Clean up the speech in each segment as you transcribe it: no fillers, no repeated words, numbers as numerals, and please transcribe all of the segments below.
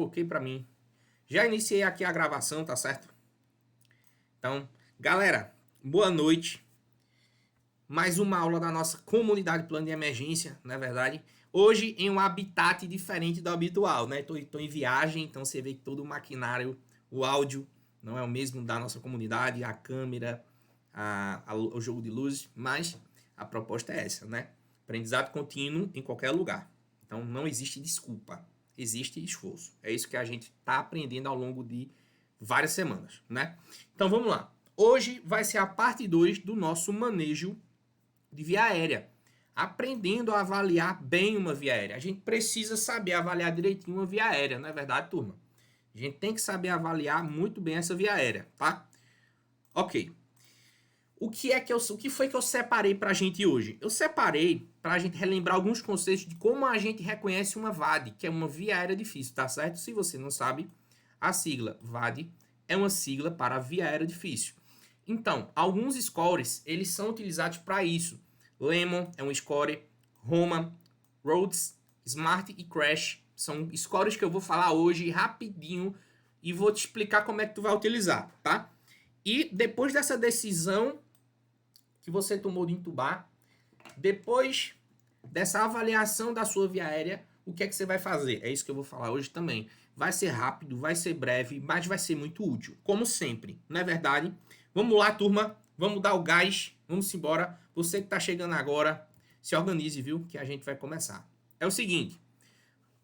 um ok pra mim. Já iniciei aqui a gravação, tá certo? Então, galera, boa noite. Mais uma aula da nossa comunidade plano de emergência, não é verdade? Hoje em um habitat diferente do habitual, né? Tô em viagem, então você vê que todo o maquinário, o áudio, não é o mesmo da nossa comunidade, a câmera, o jogo de luzes, mas a proposta é essa, né? Aprendizado contínuo em qualquer lugar. Então não existe desculpa, existe esforço. É isso que a gente está aprendendo ao longo de várias semanas, né? Então vamos lá. Hoje vai ser a parte 2 do nosso manejo de via aérea. Aprendendo a avaliar bem uma via aérea. A gente precisa saber avaliar direitinho uma via aérea, não é verdade, turma? A gente tem que saber avaliar muito bem essa via aérea, tá? Ok. O que foi que eu separei pra gente hoje? Eu separei pra gente relembrar alguns conceitos de como a gente reconhece uma VAD, que é uma via aérea difícil, tá certo? Se você não sabe, a sigla VAD é uma sigla para via aérea difícil. Então, alguns scores, eles são utilizados para isso. Lemon é um score, Roma, Rhodes, Smart e Crash são scores que eu vou falar hoje rapidinho e vou te explicar como é que tu vai utilizar, tá? E depois dessa decisão que você tomou de entubar, depois dessa avaliação da sua via aérea, o que é que você vai fazer? É isso que eu vou falar hoje também. Vai ser rápido, vai ser breve, mas vai ser muito útil, como sempre, não é verdade? Vamos lá, turma, vamos dar o gás, vamos embora. Você que está chegando agora, se organize, viu, que a gente vai começar. É o seguinte,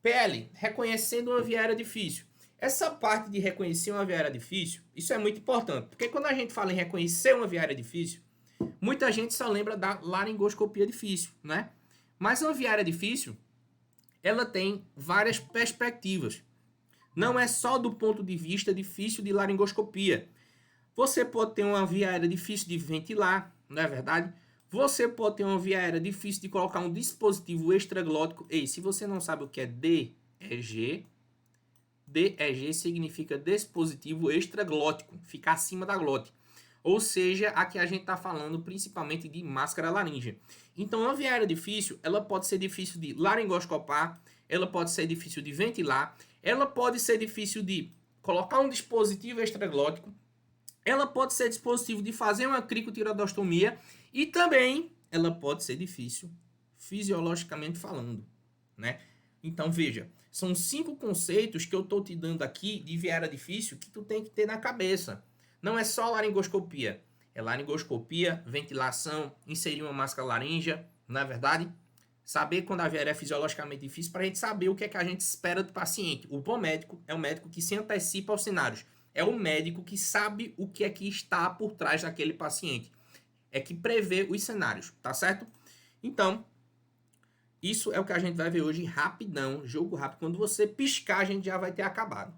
PL, reconhecendo uma via aérea difícil. Essa parte de reconhecer uma via aérea difícil, isso é muito importante, porque quando a gente fala em reconhecer uma via aérea difícil, muita gente só lembra da laringoscopia difícil, né? Mas uma via aérea difícil, ela tem várias perspectivas. Não é só do ponto de vista difícil de laringoscopia. Você pode ter uma via aérea difícil de ventilar, não é verdade? Você pode ter uma via aérea difícil de colocar um dispositivo extraglótico. E se você não sabe o que é DEG, DEG significa dispositivo extraglótico, fica acima da glote. Ou seja, aqui a gente está falando principalmente de máscara laríngea. Então, uma via aérea difícil, ela pode ser difícil de laringoscopar, ela pode ser difícil de ventilar, ela pode ser difícil de colocar um dispositivo extraglótico, ela pode ser dispositivo de fazer uma cricotiroidostomia e também ela pode ser difícil fisiologicamente falando, né? Então, veja, são 5 conceitos que eu estou te dando aqui de via aérea difícil que tu tem que ter na cabeça. Não é só laringoscopia. É laringoscopia, ventilação, inserir uma máscara laríngea, não é verdade? Saber quando a via aérea é fisiologicamente difícil para a gente saber o que é que a gente espera do paciente. O bom médico é um médico que se antecipa aos cenários. É o médico que sabe o que é que está por trás daquele paciente. É que prevê os cenários, tá certo? Então, isso é o que a gente vai ver hoje rapidão, jogo rápido. Quando você piscar, a gente já vai ter acabado.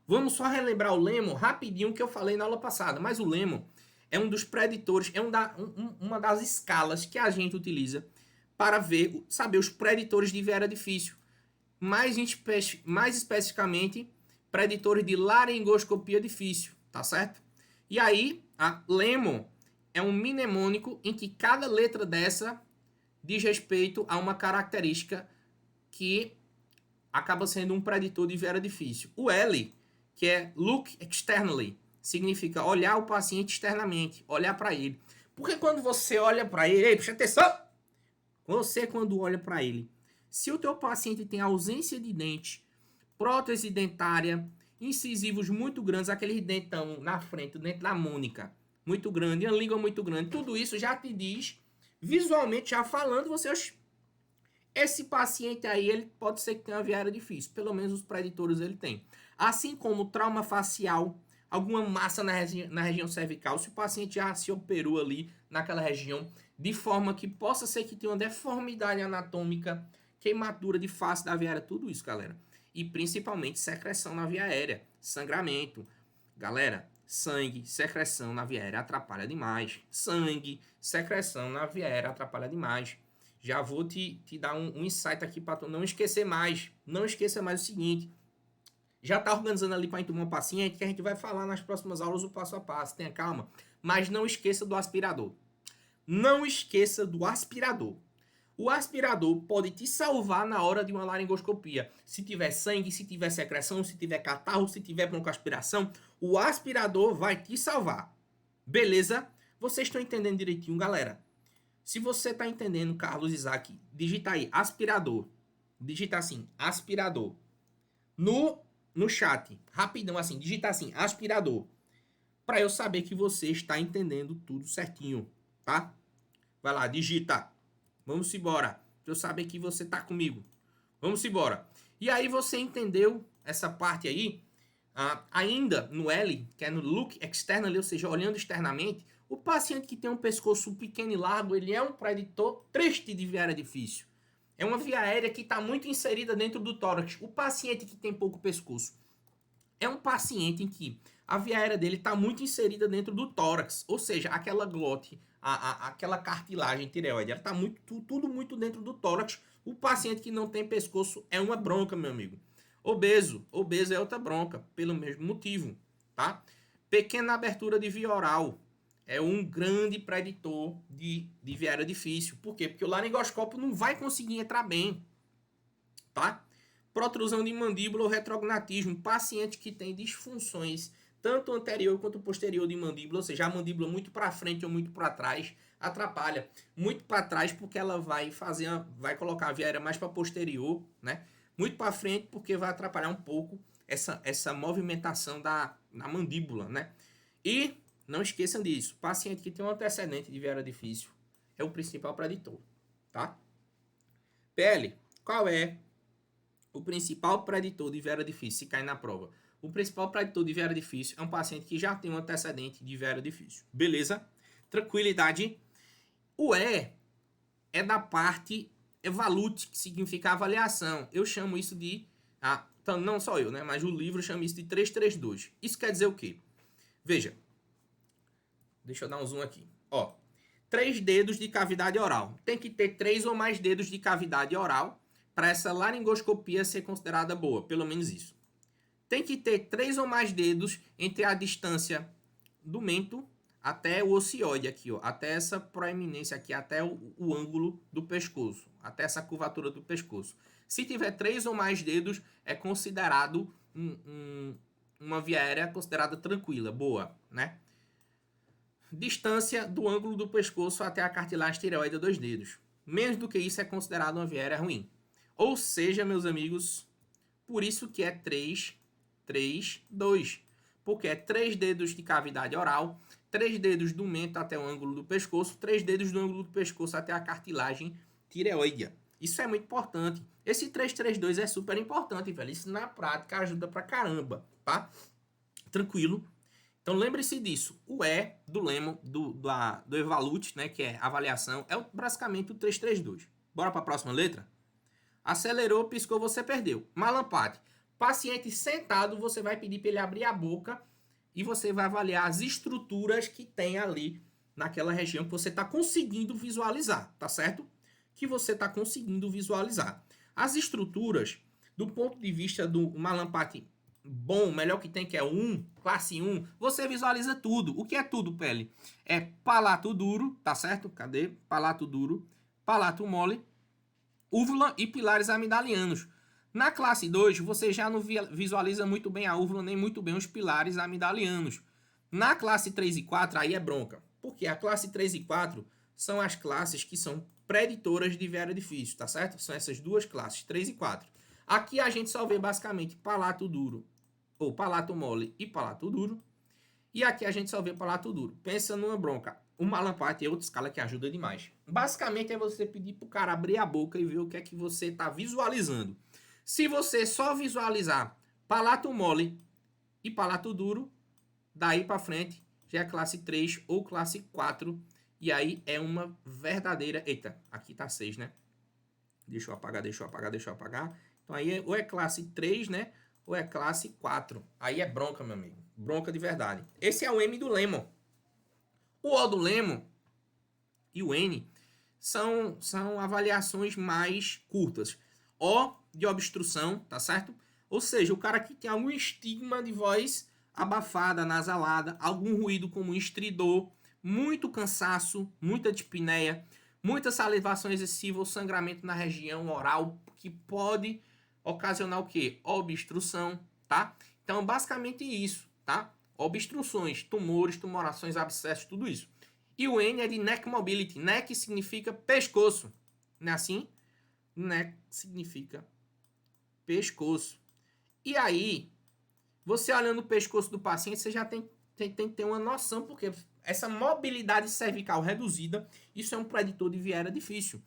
Vamos só relembrar o Lemon rapidinho que eu falei na aula passada. Mas o Lemon é um dos preditores, é uma das escalas que a gente utiliza para saber os preditores de via aérea difícil. Mais especificamente, preditores de laringoscopia difícil, tá certo? E aí, a Lemon é um mnemônico em que cada letra dessa diz respeito a uma característica que acaba sendo um preditor de via aérea difícil. O L, que é look externally, significa olhar o paciente externamente, olhar para ele. Porque quando você olha para ele, presta atenção! Você quando olha para ele, se o teu paciente tem ausência de dente, prótese dentária, incisivos muito grandes, aquele dentão na frente, o dente da Mônica, muito grande, a língua muito grande, tudo isso já te diz, visualmente já falando, você, esse paciente aí, ele pode ser que tenha uma via aérea difícil, pelo menos os preditores ele tem. Assim como trauma facial, alguma massa na região cervical, se o paciente já se operou ali naquela região, de forma que possa ser que tenha uma deformidade anatômica, queimadura de face da via aérea, tudo isso, galera. E principalmente secreção na via aérea, sangramento. Galera, sangue, secreção na via aérea atrapalha demais. Sangue, secreção na via aérea atrapalha demais. Já vou te dar um insight aqui para tu não esquecer mais. Não esqueça mais o seguinte. Já está organizando ali para entubar um paciente, que a gente vai falar nas próximas aulas o passo a passo. Tenha calma. Mas não esqueça do aspirador. Não esqueça do aspirador. O aspirador pode te salvar na hora de uma laringoscopia. Se tiver sangue, se tiver secreção, se tiver catarro, se tiver broncoaspiração, o aspirador vai te salvar. Beleza? Vocês estão entendendo direitinho, galera? Se você está entendendo, Carlos Isaac, digita aí, aspirador. Digita assim, aspirador. No chat, rapidão assim, digita assim, aspirador. Para eu saber que você está entendendo tudo certinho, tá? Vai lá, digita. Vamos embora. Para eu saber que você está comigo. Vamos embora. E aí você entendeu essa parte aí? Ainda no L, que é no look externally, ou seja, olhando externamente, o paciente que tem um pescoço pequeno e largo, ele é um preditor triste de via aérea difícil. É uma via aérea que está muito inserida dentro do tórax. O paciente que tem pouco pescoço é um paciente em que a via aérea dele está muito inserida dentro do tórax, ou seja, aquela glote, aquela cartilagem tireoide, ela está tudo muito dentro do tórax. O paciente que não tem pescoço é uma bronca, meu amigo. Obeso é outra bronca, pelo mesmo motivo, tá? Pequena abertura de via oral é um grande preditor de via aérea difícil. Por quê? Porque o laringoscópio não vai conseguir entrar bem, tá? Protrusão de mandíbula ou retrognatismo, paciente que tem disfunções tanto anterior quanto posterior de mandíbula, ou seja, a mandíbula muito para frente ou muito para trás, atrapalha. Muito para trás porque ela vai colocar a via aérea mais para posterior, né? Muito para frente porque vai atrapalhar um pouco essa movimentação da mandíbula, né? E não esqueçam disso, paciente que tem um antecedente de via aérea difícil é o principal preditor, tá? PL, qual é o principal preditor de via aérea difícil se cair na prova? O principal preditor de via aérea difícil é um paciente que já tem um antecedente de via aérea difícil. Beleza? Tranquilidade. O E é da parte evalute, que significa avaliação. Eu chamo isso de... então não só eu, né? Mas o livro chama isso de 332. Isso quer dizer o quê? Veja. Deixa eu dar um zoom aqui. Ó, 3 dedos de cavidade oral. Tem que ter 3 ou mais dedos de cavidade oral para essa laringoscopia ser considerada boa. Pelo menos isso. Tem que ter 3 ou mais dedos entre a distância do mento até o ocioide aqui, ó, até essa proeminência aqui, até o ângulo do pescoço, até essa curvatura do pescoço. Se tiver 3 ou mais dedos, é considerado uma via aérea considerada tranquila, boa, né? Distância do ângulo do pescoço até a cartilagem tireoide a 2 dedos. Menos do que isso é considerado uma via aérea ruim. Ou seja, meus amigos, por isso que é 3, 3, 2. Porque é 3 dedos de cavidade oral, 3 dedos do mento até o ângulo do pescoço, 3 dedos do ângulo do pescoço até a cartilagem tireoide. Isso é muito importante. Esse 3-3-2 é super importante, velho. Isso na prática ajuda pra caramba, tá? Tranquilo. Então lembre-se disso. O E do Lemo, do Evalute, né, que é avaliação, é basicamente o 3-3-2. Bora para a próxima letra? Acelerou, piscou, você perdeu. Malampate. Paciente sentado, você vai pedir para ele abrir a boca e você vai avaliar as estruturas que tem ali naquela região que você está conseguindo visualizar, tá certo? Que você está conseguindo visualizar. As estruturas, do ponto de vista do malampate bom, melhor que tem, que é 1, classe 1, você visualiza tudo. O que é tudo, pele? É palato duro, tá certo? Cadê? Palato duro, palato mole, úvula e pilares amidalianos. Na classe 2, você já não visualiza muito bem a úvula, nem muito bem os pilares amidalianos. Na classe 3 e 4, aí é bronca. Porque a classe 3 e 4 são as classes que são preditoras de via aérea difícil, tá certo? São essas duas classes, 3 e 4. Aqui a gente só vê basicamente palato duro, ou palato mole e palato duro. E aqui a gente só vê palato duro. Pensa numa bronca. O malampate é outra escala que ajuda demais. Basicamente é você pedir pro cara abrir a boca e ver o que é que você tá visualizando. Se você só visualizar palato mole e palato duro, daí para frente já é classe 3 ou classe 4. E aí é uma verdadeira... Eita, aqui tá 6, né? Deixa eu apagar. Então aí ou é classe 3, né? Ou é classe 4. Aí é bronca, meu amigo. Bronca de verdade. Esse é o M do Lemon. O O do Lemon e o N são avaliações mais curtas. O de obstrução, tá certo? Ou seja, o cara que tem algum estigma de voz abafada, nasalada, algum ruído como um estridor, muito cansaço, muita dispneia, Muita salivação excessiva ou sangramento na região oral, que pode ocasionar o quê? Obstrução, tá? Então, basicamente isso, tá? Obstruções, tumores, tumorações, abscessos, tudo isso. E o N é de neck mobility. Neck significa pescoço, não é assim? Neck significa pescoço. E aí, você olhando o pescoço do paciente, você já tem que ter uma noção, porque essa mobilidade cervical reduzida, isso é um preditor de viera difícil.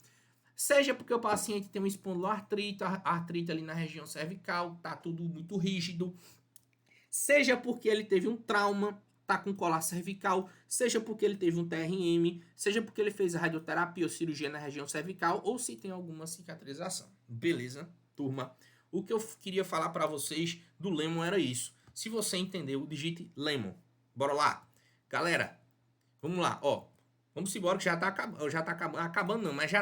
Seja porque o paciente tem uma espondiloartrite, artrite ali na região cervical, tá tudo muito rígido. Seja porque ele teve um trauma, tá com colar cervical. Seja porque ele teve um TRM. Seja porque ele fez radioterapia ou cirurgia na região cervical. Ou se tem alguma cicatrização. Beleza, turma? O que eu queria falar para vocês do Lemon era isso. Se você entendeu, digite Lemon. Bora lá. Galera, vamos lá, ó. Vamos embora que já tá acabando não, mas a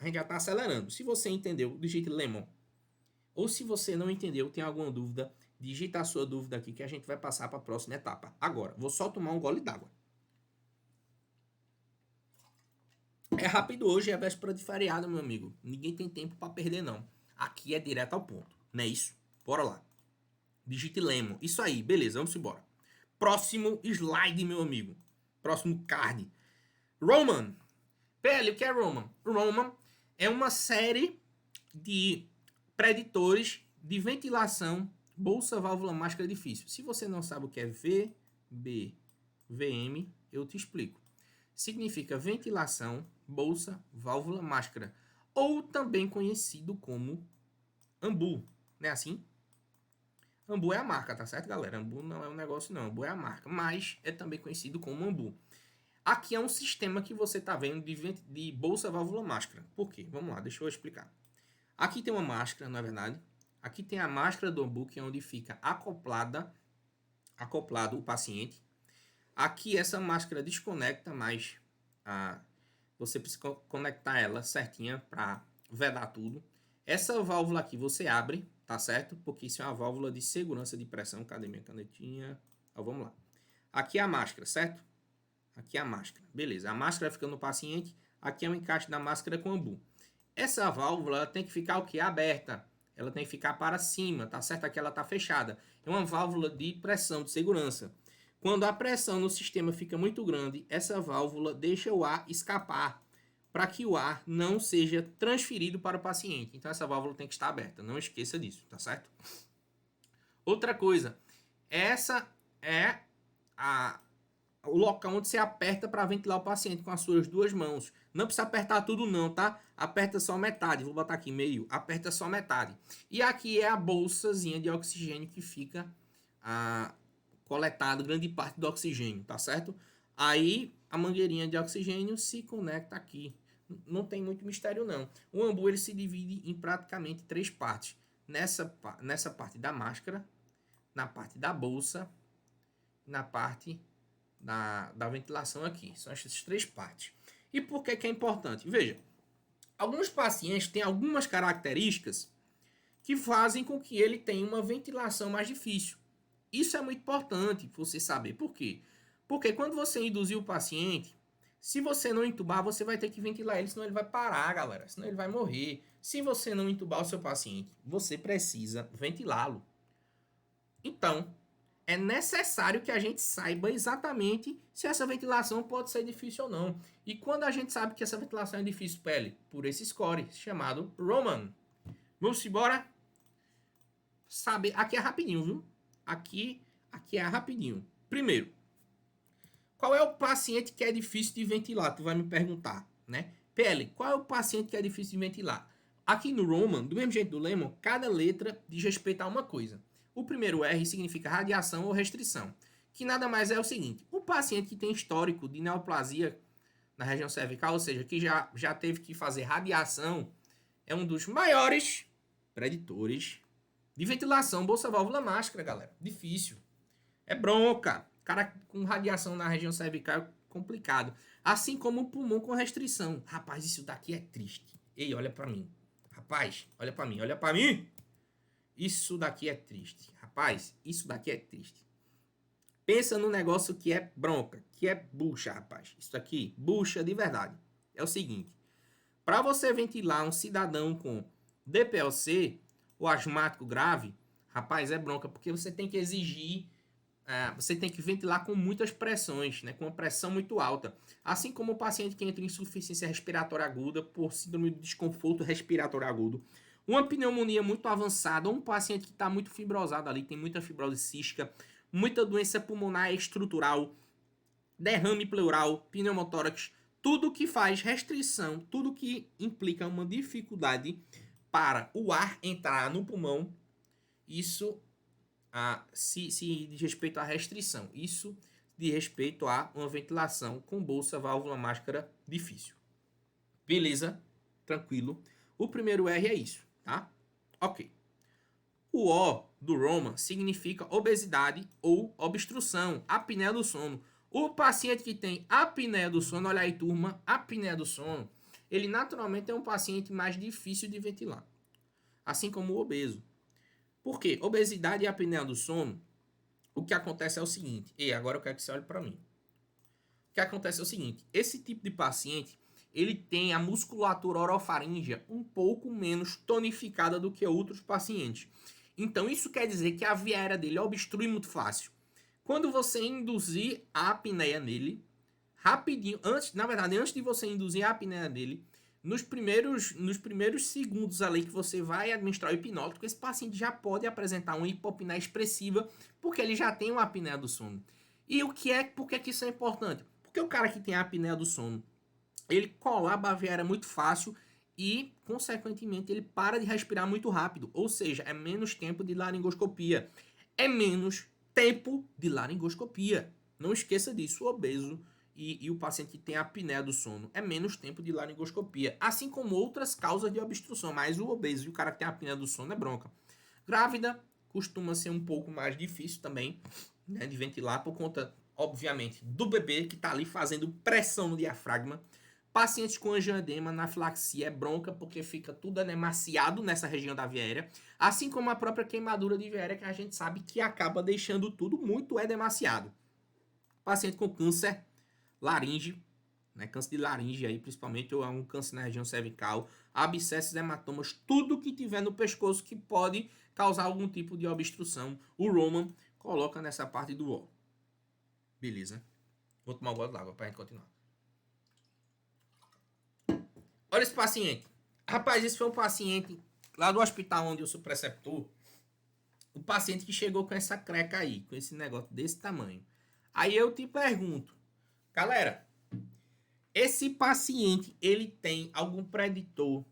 gente já tá acelerando. Se você entendeu, digite Lemon. Ou se você não entendeu, tem alguma dúvida, digita a sua dúvida aqui que a gente vai passar para a próxima etapa. Agora, vou só tomar um gole d'água. É rápido hoje, é véspera de feriado, meu amigo. Ninguém tem tempo para perder, não. Aqui é direto ao ponto, não é isso? Bora lá. Digite Lemon. Isso aí, beleza, vamos embora. Próximo slide, meu amigo. Próximo card. Roman. PL, o que é Roman? Roman é uma série de preditores de ventilação, bolsa, válvula, máscara difícil. Se você não sabe o que é VBVM, eu te explico. Significa ventilação, bolsa, válvula, máscara. Ou também conhecido como AMBU. Não é assim? AMBU é a marca, tá certo, galera? AMBU não é um negócio, não. AMBU é a marca. Mas é também conhecido como AMBU. Aqui é um sistema que você está vendo de bolsa, válvula, máscara. Por quê? Vamos lá, deixa eu explicar. Aqui tem uma máscara, não é verdade? Aqui tem a máscara do AMBU, que é onde fica acoplado o paciente. Aqui essa máscara desconecta, mas você precisa conectar ela certinha para vedar tudo. Essa válvula aqui você abre, tá certo? Porque isso é uma válvula de segurança de pressão. Cadê minha canetinha? Ó, vamos lá. Aqui é a máscara, certo? Aqui é a máscara. Beleza, a máscara fica no paciente. Aqui é o encaixe da máscara com AMBU. Essa válvula tem que ficar o quê? Aberta. Ela tem que ficar para cima, tá certo? Aqui ela está fechada. É uma válvula de pressão, de segurança. Quando a pressão no sistema fica muito grande, essa válvula deixa o ar escapar para que o ar não seja transferido para o paciente. Então essa válvula tem que estar aberta. Não esqueça disso, tá certo? Outra coisa. Essa é o local onde você aperta para ventilar o paciente com as suas duas mãos. Não precisa apertar tudo não, tá? Aperta só metade. Vou botar aqui meio. Aperta só metade. E aqui é a bolsazinha de oxigênio que fica coletado grande parte do oxigênio, tá certo? Aí a mangueirinha de oxigênio se conecta aqui. Não tem muito mistério não. O AMBU ele se divide em praticamente 3 partes. Nessa parte da máscara, na parte da bolsa, na parte da ventilação aqui. São essas 3 partes. E por que é importante? Veja, alguns pacientes têm algumas características que fazem com que ele tenha uma ventilação mais difícil. Isso é muito importante você saber. Por quê? Porque quando você induzir o paciente, se você não entubar, você vai ter que ventilar ele, senão ele vai parar, galera. Senão ele vai morrer. Se você não entubar o seu paciente, você precisa ventilá-lo. Então, é necessário que a gente saiba exatamente se essa ventilação pode ser difícil ou não. E quando a gente sabe que essa ventilação é difícil, pele, por esse score chamado Roman. Vamos embora? Saber, aqui é rapidinho, viu? Aqui é rapidinho. Primeiro, qual é o paciente que é difícil de ventilar? Tu vai me perguntar, né? PL, qual é o paciente que é difícil de ventilar? Aqui no Roman, do mesmo jeito do Lemon, cada letra diz respeito a uma coisa. O primeiro R significa radiação ou restrição, que nada mais é o seguinte: o paciente que tem histórico de neoplasia na região cervical, ou seja, que já teve que fazer radiação, é um dos maiores preditores de ventilação, bolsa, válvula, máscara, galera. Difícil. É bronca. Cara com radiação na região cervical é complicado. Assim como o pulmão com restrição. Rapaz, isso daqui é triste. Ei, olha pra mim. Rapaz, olha pra mim. Olha pra mim. Isso daqui é triste. Rapaz, isso daqui é triste. Pensa no negócio que é bronca, que é bucha, rapaz. Isso aqui, bucha de verdade. É o seguinte. Para você ventilar um cidadão com DPLC ou asmático grave, rapaz, é bronca, porque você tem que exigir, você tem que ventilar com muitas pressões, né, com uma pressão muito alta. Assim como o paciente que entra em insuficiência respiratória aguda por síndrome de desconforto respiratório agudo, uma pneumonia muito avançada, ou um paciente que está muito fibrosado ali, tem muita fibrose cística, muita doença pulmonar estrutural, derrame pleural, pneumotórax, tudo que faz restrição, tudo que implica uma dificuldade para o ar entrar no pulmão, isso se diz respeito à restrição. Isso diz respeito a uma ventilação com bolsa, válvula, máscara, difícil. Beleza? Tranquilo. O primeiro R é isso, tá? Ok. O O do Roma significa obesidade ou obstrução, apneia do sono. O paciente que tem apneia do sono, olha aí, turma, apneia do sono, ele naturalmente é um paciente mais difícil de ventilar, assim como o obeso. Por quê? Obesidade e apneia do sono, o que acontece é o seguinte, e agora eu quero que você olhe para mim. O que acontece é o seguinte, esse tipo de paciente, ele tem a musculatura orofaríngea um pouco menos tonificada do que outros pacientes. Então isso quer dizer que a via aérea dele obstrui muito fácil. Quando você induzir a apneia nele, rapidinho, antes de você induzir a apneia nele, nos primeiros segundos ali que você vai administrar o hipnótico, esse paciente já pode apresentar uma hipopneia expressiva, porque ele já tem uma apneia do sono. E por que isso é importante? Porque o cara que tem a apneia do sono, ele colaba a via aérea muito fácil e, consequentemente, ele para de respirar muito rápido. Ou seja, é menos tempo de laringoscopia. É menos tempo de laringoscopia. Não esqueça disso, o obeso e o paciente que tem a apneia do sono. É menos tempo de laringoscopia. Assim como outras causas de obstrução. Mas o obeso e o cara que tem a apneia do sono é bronca. Grávida costuma ser um pouco mais difícil também, né, de ventilar por conta, obviamente, do bebê que está ali fazendo pressão no diafragma. Pacientes com angioedema, anafilaxia é bronca porque fica tudo anemaciado nessa região da via aérea, assim como a própria queimadura de via aérea que a gente sabe que acaba deixando tudo muito edemaciado. Paciente com câncer, laringe, né, câncer de laringe aí principalmente, ou um câncer na região cervical, abscessos, hematomas, tudo que tiver no pescoço que pode causar algum tipo de obstrução. O Roman coloca nessa parte do O. Beleza. Vou tomar um gole d'água pra gente continuar. Olha esse paciente. Rapaz, esse foi um paciente lá do hospital onde eu sou preceptor. O paciente que chegou com essa creca aí, com esse negócio desse tamanho. Aí eu te pergunto, galera, esse paciente, ele tem algum preditor?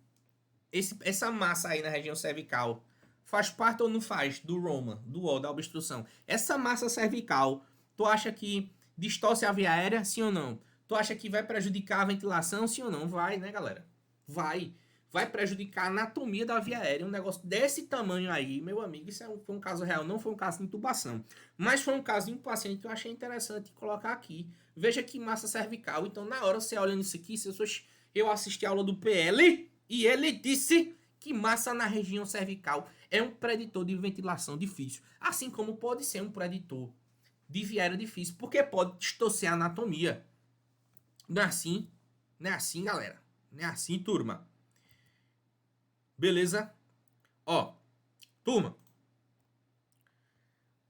Essa massa aí na região cervical faz parte ou não faz do Roma, do O, da obstrução? Essa massa cervical, tu acha que distorce a via aérea, sim ou não? Tu acha que vai prejudicar a ventilação, sim ou não? Vai, né, galera? Vai prejudicar a anatomia da via aérea. Um negócio desse tamanho aí, meu amigo, isso foi um caso real, não foi um caso de intubação. Mas foi um caso de um paciente que eu achei interessante colocar aqui. Veja que massa cervical. Então, na hora você olhando isso aqui, eu assisti a aula do PL e ele disse que massa na região cervical é um preditor de ventilação difícil. Assim como pode ser um preditor de via aérea difícil, porque pode distorcer a anatomia. Não é assim? Não é assim, galera? Não é assim, turma? Beleza? Ó, turma.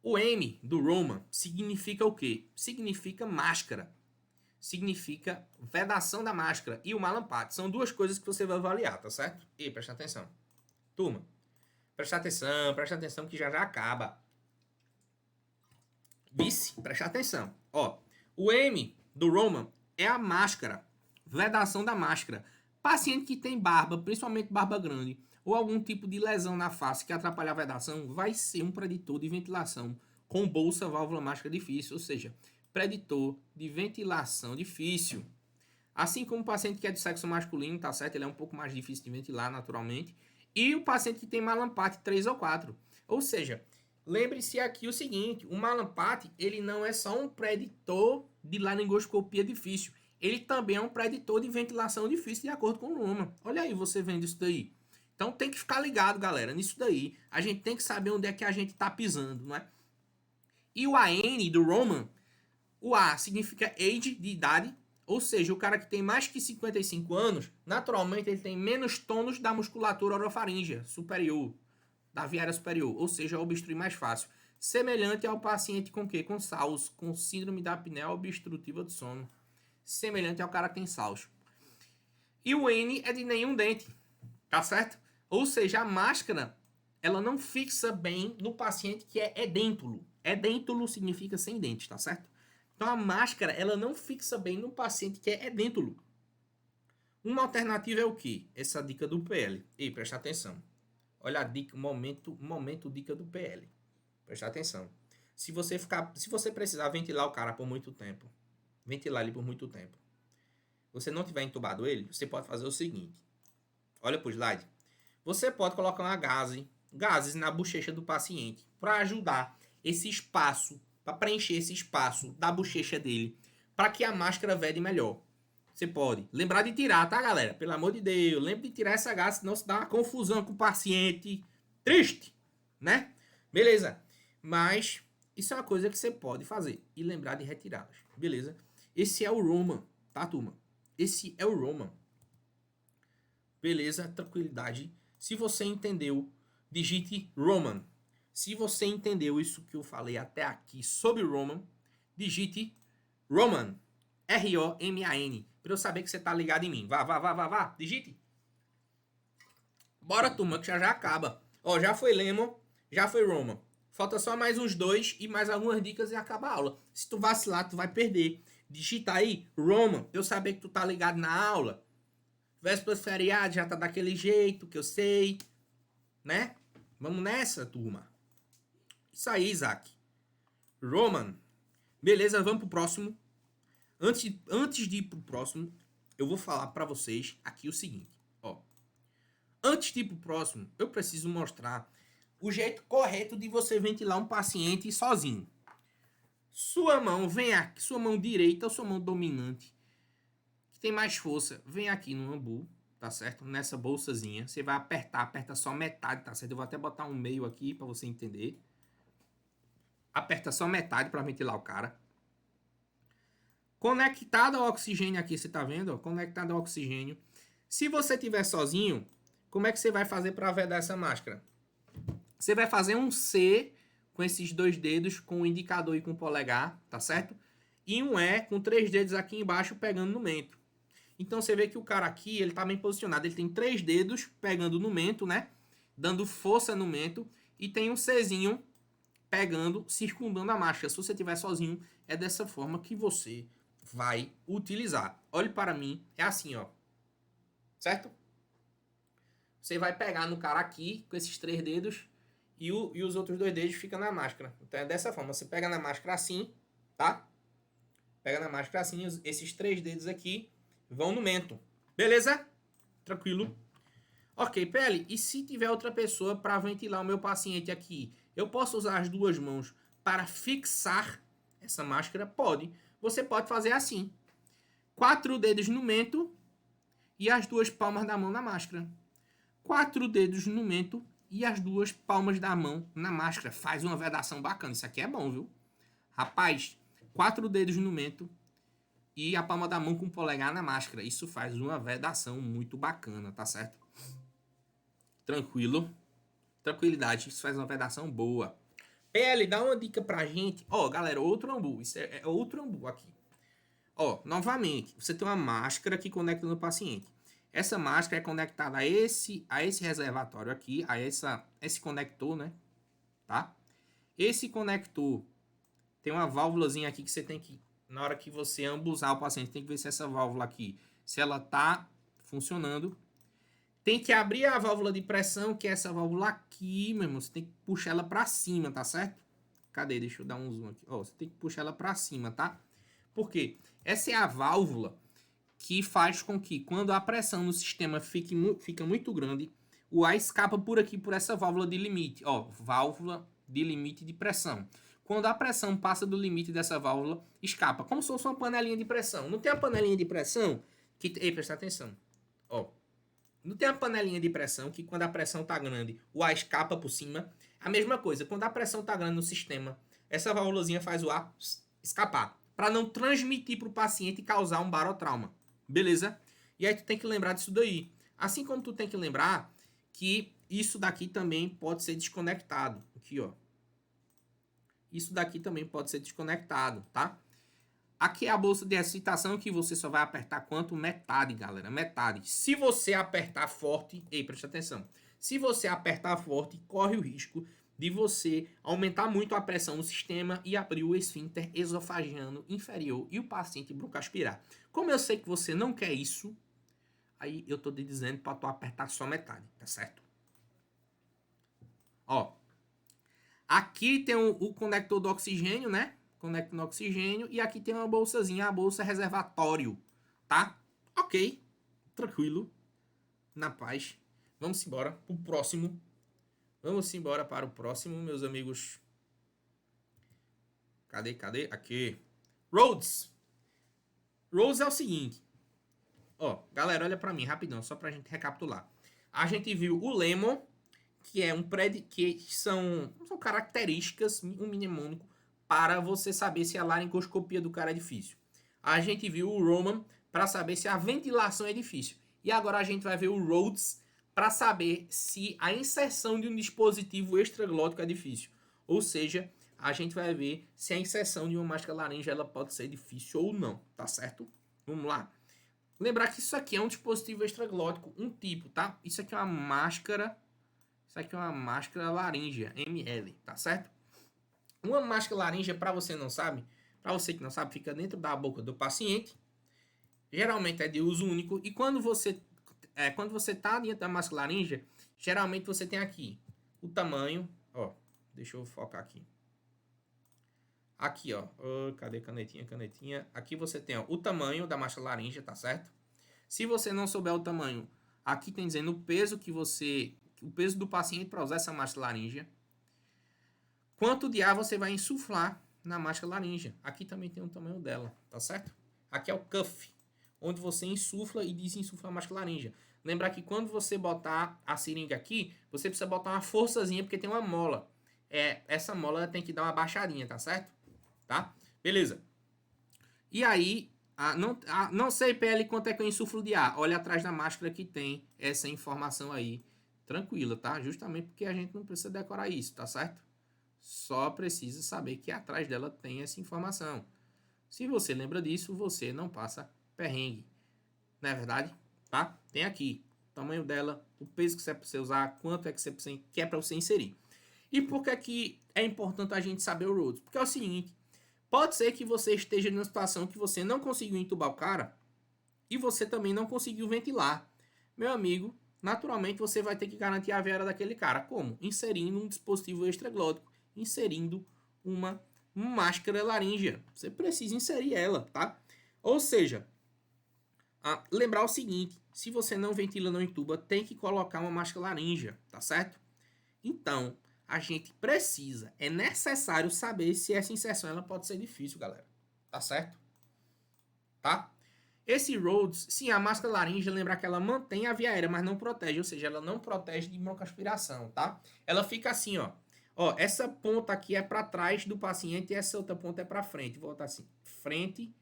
O M do Roma significa o quê? Significa máscara. Significa vedação da máscara. E o malampate. São duas coisas que você vai avaliar, tá certo? E presta atenção. Turma, presta atenção que já acaba. Vice, presta atenção. Ó, o M do Roma é a máscara. Vedação da máscara. Paciente que tem barba, principalmente barba grande, ou algum tipo de lesão na face que atrapalha a vedação, vai ser um preditor de ventilação com bolsa, válvula, máscara difícil, ou seja, preditor de ventilação difícil. Assim como o paciente que é do sexo masculino, tá certo? Ele é um pouco mais difícil de ventilar naturalmente. E o paciente que tem malampate 3 ou 4. Ou seja, lembre-se aqui o seguinte, o malampate, ele não é só um preditor de laringoscopia difícil. Ele também é um preditor de ventilação difícil, de acordo com o Roma. Olha aí, você vendo isso daí. Então tem que ficar ligado, galera, nisso daí. A gente tem que saber onde é que a gente está pisando, não é? E o AN do Roman, o A significa age, de idade, Ou seja, o cara que tem mais que 55 anos, naturalmente ele tem menos tônus da musculatura orofaríngea superior, da viária superior, ou seja, obstrui mais fácil. Semelhante ao paciente com quê? Com SALS, com síndrome da apneia obstrutiva do sono. Semelhante ao cara que tem SALS. E o N é de nenhum dente, tá certo? Ou seja, a máscara, ela não fixa bem no paciente que é edêntulo. Edêntulo significa sem dente, tá certo? Então a máscara, ela não fixa bem no paciente que é edêntulo. Uma alternativa é o quê? Essa dica do PL. E presta atenção. Olha a dica, momento dica do PL. Presta atenção. Se você precisar ventilar o cara por muito tempo, ventilar ele por muito tempo, você não tiver entubado ele, você pode fazer o seguinte. Olha pro slide. Você pode colocar uma gases na bochecha do paciente para ajudar esse espaço, para preencher esse espaço da bochecha dele, para que a máscara vede melhor. Você pode lembrar de tirar, tá, galera? Pelo amor de Deus, lembre de tirar essa gase, senão se dá uma confusão com o paciente. Triste, né? Beleza. Mas isso é uma coisa que você pode fazer e lembrar de retirá-las, beleza? Esse é o Roman, tá, turma? Esse é o Roman. Beleza? Tranquilidade. Se você entendeu, digite Roman. Se você entendeu isso que eu falei até aqui sobre Roman, digite Roman. R-O-M-A-N. Pra eu saber que você tá ligado em mim. Vá. Digite. Bora, turma, que já acaba. Ó, já foi Lemon, já foi Roman. Falta só mais uns dois e mais algumas dicas e acaba a aula. Se tu vacilar, tu vai perder. Digita aí, Roman, pra eu saber que tu tá ligado na aula. Véspera feriado já tá daquele jeito, que eu sei. Né? Vamos nessa, turma. Isso aí, Isaac. Roman. Beleza, vamos pro próximo. Antes de ir pro próximo, eu vou falar pra vocês aqui o seguinte. Ó. Antes de ir pro próximo, eu preciso mostrar o jeito correto de você ventilar um paciente sozinho. Sua mão, vem aqui, sua mão direita ou sua mão dominante, que tem mais força, vem aqui no ambu, tá certo? Nessa bolsazinha, você vai aperta só metade, tá certo? Eu vou até botar um meio aqui pra você entender. Aperta só metade pra ventilar o cara. Conectado ao oxigênio aqui, você tá vendo? Conectado ao oxigênio. Se você estiver sozinho, como é que você vai fazer pra vedar essa máscara? Você vai fazer um C com esses dois dedos, com o indicador e com o polegar, tá certo? E um E com 3 dedos aqui embaixo pegando no mento. Então você vê que o cara aqui, ele tá bem posicionado. Ele tem 3 dedos pegando no mento, né? Dando força no mento. E tem um Czinho pegando, circundando a máscara. Se você estiver sozinho, é dessa forma que você vai utilizar. Olhe para mim, é assim, ó. Certo? Você vai pegar no cara aqui, com esses 3 dedos, e os outros 2 dedos ficam na máscara. Então é dessa forma. Você pega na máscara assim, tá? Pega na máscara assim, esses 3 dedos aqui vão no mento. Beleza? Tranquilo? Ok, PL, e se tiver outra pessoa para ventilar o meu paciente aqui, eu posso usar as duas mãos para fixar essa máscara? Pode. Você pode fazer assim. 4 dedos no mento e as 2 palmas da mão na máscara. 4 dedos no mento e as 2 palmas da mão na máscara. Faz uma vedação bacana. Isso aqui é bom, viu? Rapaz, 4 dedos no mento e a palma da mão com o polegar na máscara. Isso faz uma vedação muito bacana, tá certo? Tranquilo. Tranquilidade. Isso faz uma vedação boa. PL, dá uma dica pra gente. Ó, galera, outro ambu. Isso é outro ambu aqui. Ó, novamente, você tem uma máscara que conecta no paciente. Essa máscara é conectada a esse reservatório aqui, a esse conector, né? Tá? Esse conector tem uma válvulazinha aqui que você tem que, na hora que você ambusar o paciente, tem que ver se essa válvula aqui, se ela tá funcionando. Tem que abrir a válvula de pressão, que é essa válvula aqui, meu irmão. Você tem que puxar ela pra cima, tá certo? Cadê? Deixa eu dar um zoom aqui. Ó, você tem que puxar ela pra cima, tá? Por quê? Essa é a válvula que faz com que, quando a pressão no sistema fica muito grande, o ar escapa por aqui, por essa válvula de limite. Ó, válvula de limite de pressão. Quando a pressão passa do limite dessa válvula, escapa. Como se fosse uma panelinha de pressão. Não tem a panelinha de pressão que... Ei, presta atenção. Ó, não tem a panelinha de pressão que quando a pressão tá grande, o ar escapa por cima. A mesma coisa, quando a pressão tá grande no sistema, essa válvulazinha faz o ar escapar. para não transmitir para o paciente e causar um barotrauma. Beleza? E aí tu tem que lembrar disso daí. Assim como tu tem que lembrar que isso daqui também pode ser desconectado. Aqui, ó. Isso daqui também pode ser desconectado, tá? Aqui é a bolsa de excitação que você só vai apertar quanto? Metade, galera. Metade. Se você apertar forte... Ei, presta atenção. Se você apertar forte, corre o risco de você aumentar muito a pressão no sistema e abrir o esfíncter esofagiano inferior e o paciente broncoaspirar. Como eu sei que você não quer isso, aí eu tô te dizendo para tu apertar só metade, tá certo? Ó, aqui tem o conector do oxigênio, né? Conecta no oxigênio. E aqui tem uma bolsazinha, a bolsa reservatório, tá? Ok, tranquilo, na paz. Vamos embora pro próximo. Vamos embora para o próximo, meus amigos. Cadê? Aqui. Rhodes. Rhodes é o seguinte. Ó, galera, olha para mim, rapidão, só pra gente recapitular. A gente viu o Lemon, que é que são características, um mnemônico, para você saber se a laringoscopia do cara é difícil. A gente viu o Roman para saber se a ventilação é difícil. E agora a gente vai ver o Rhodes para saber se a inserção de um dispositivo extraglótico é difícil. Ou seja, a gente vai ver se a inserção de uma máscara laríngea ela pode ser difícil ou não, tá certo? Vamos lá. Lembrar que isso aqui é um dispositivo extraglótico, um tipo, tá? Isso aqui é uma máscara... Isso aqui é uma máscara laríngea, ML, tá certo? Uma máscara laríngea, para você que não sabe, fica dentro da boca do paciente. Geralmente é de uso único. E quando você tá dentro da máscara laríngea, geralmente você tem aqui o tamanho. Ó, deixa eu focar aqui. Aqui, ó. Cadê canetinha? Aqui você tem ó, o tamanho da máscara laríngea, tá certo? Se você não souber o tamanho, aqui tem dizendo o peso o peso do paciente para usar essa máscara laríngea. Quanto de ar você vai insuflar na máscara laríngea. Aqui também tem o tamanho dela, tá certo? Aqui é o cuff, onde você insufla e desinsufla a máscara laríngea. Lembrar que quando você botar a seringa aqui, você precisa botar uma forçazinha, porque tem uma mola. Essa mola tem que dar uma baixadinha, tá certo? Tá? Beleza. E aí, não sei, PL, quanto é que eu insuflo de ar. Olha atrás da máscara que tem essa informação aí. Tranquila, tá? Justamente porque a gente não precisa decorar isso, tá certo? Só precisa saber que atrás dela tem essa informação. Se você lembra disso, você não passa perrengue. Não é verdade? Tá? Tem aqui o tamanho dela, o peso que você precisa usar, quanto é que você quer para você inserir. E por que é importante a gente saber o Rhodes? Porque é o seguinte, pode ser que você esteja numa situação que você não conseguiu entubar o cara e você também não conseguiu ventilar. Meu amigo, naturalmente você vai ter que garantir a veia daquele cara. Como? Inserindo um dispositivo extraglótico, inserindo uma máscara laríngea. Você precisa inserir ela, tá? Ou seja, lembrar o seguinte, se você não ventila, não entuba, tem que colocar uma máscara laríngea, tá certo? Então, a gente precisa, é necessário saber se essa inserção ela pode ser difícil, galera. Tá certo? Tá? Esse Rhodes, sim, a máscara laríngea, lembrar que ela mantém a via aérea, mas não protege, ou seja, ela não protege de broncoaspiração, tá? Ela fica assim, ó. Ó, essa ponta aqui é para trás do paciente e essa outra ponta é para frente. Vou botar assim, frente,